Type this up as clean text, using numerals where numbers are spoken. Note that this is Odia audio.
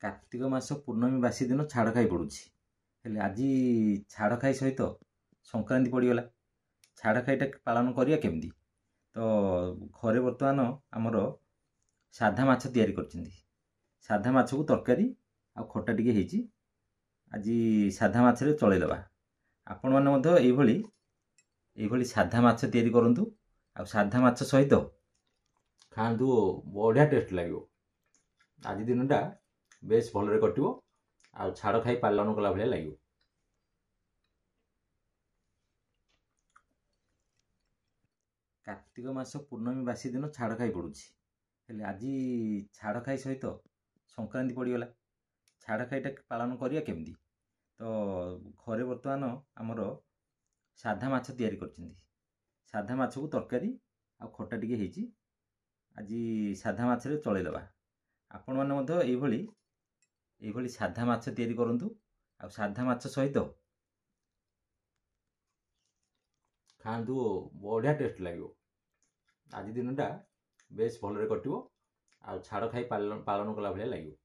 କାର୍ତ୍ତିକ ମାସ ପୂର୍ଣ୍ଣମୀ ବାସି ଦିନ ଛାଡ଼ ଖାଇ ପଡ଼ୁଛି। ହେଲେ ଆଜି ଛାଡ଼ ଖାଇ ସହିତ ସଂକ୍ରାନ୍ତି ପଡ଼ିଗଲା। ଛାଡ଼ ଖାଇଟା ପାଳନ କରିବା କେମିତି? ତ ଘରେ ବର୍ତ୍ତମାନ ଆମର ସାଧା ମାଛ ତିଆରି କରିଛନ୍ତି। ସାଧା ମାଛକୁ ତରକାରୀ ଆଉ ଖଟା ଟିକେ ହେଇଛି। ଆଜି ସାଧା ମାଛରେ ଚଳେଇଦେବା। ଆପଣମାନେ ମଧ୍ୟ ଏଇଭଳି ସାଧା ମାଛ ତିଆରି କରନ୍ତୁ ଆଉ ସାଧା ମାଛ ସହିତ ଖାଆନ୍ତୁ, ବଢ଼ିଆ ଟେଷ୍ଟ ଲାଗିବ। ଆଜି ଦିନଟା ବେଶ ଭଲରେ କଟିବ ଆଉ ଛାଡ଼ ଖାଇ ପାଳନ କଲା ଭଳିଆ ଲାଗିବ। କାର୍ତ୍ତିକ ମାସ ପୂର୍ଣ୍ଣମୀ ବାସି ଦିନ ଛାଡ଼ ଖାଇ ପଡ଼ୁଛି। ହେଲେ ଆଜି ଛାଡ଼ ଖାଇ ସହିତ ସଂକ୍ରାନ୍ତି ପଡ଼ିଗଲା। ଛାଡ଼ ଖାଇଟା ପାଳନ କରିବା କେମିତି? ତ ଘରେ ବର୍ତ୍ତମାନ ଆମର ସାଧା ମାଛ ତିଆରି କରିଛନ୍ତି। ସାଧା ମାଛକୁ ତରକାରୀ ଆଉ ଖଟା ଟିକେ ହେଇଛି। ଆଜି ସାଧା ମାଛରେ ଚଳେଇଦେବା। ଆପଣମାନେ ମଧ୍ୟ ଏଇଭଳି ସାଧା ମାଛ ତିଆରି କରନ୍ତୁ ଆଉ ସାଧା ମାଛ ସହିତ ଖାଆନ୍ତୁ, ବଢ଼ିଆ ଟେଷ୍ଟ ଲାଗିବ। ଆଜି ଦିନଟା ବେଶ ଭଲରେ କଟିବ ଆଉ ଛାଡ଼ ଖାଇ ପାଳନ କଲା ଭଳିଆ ଲାଗିବ।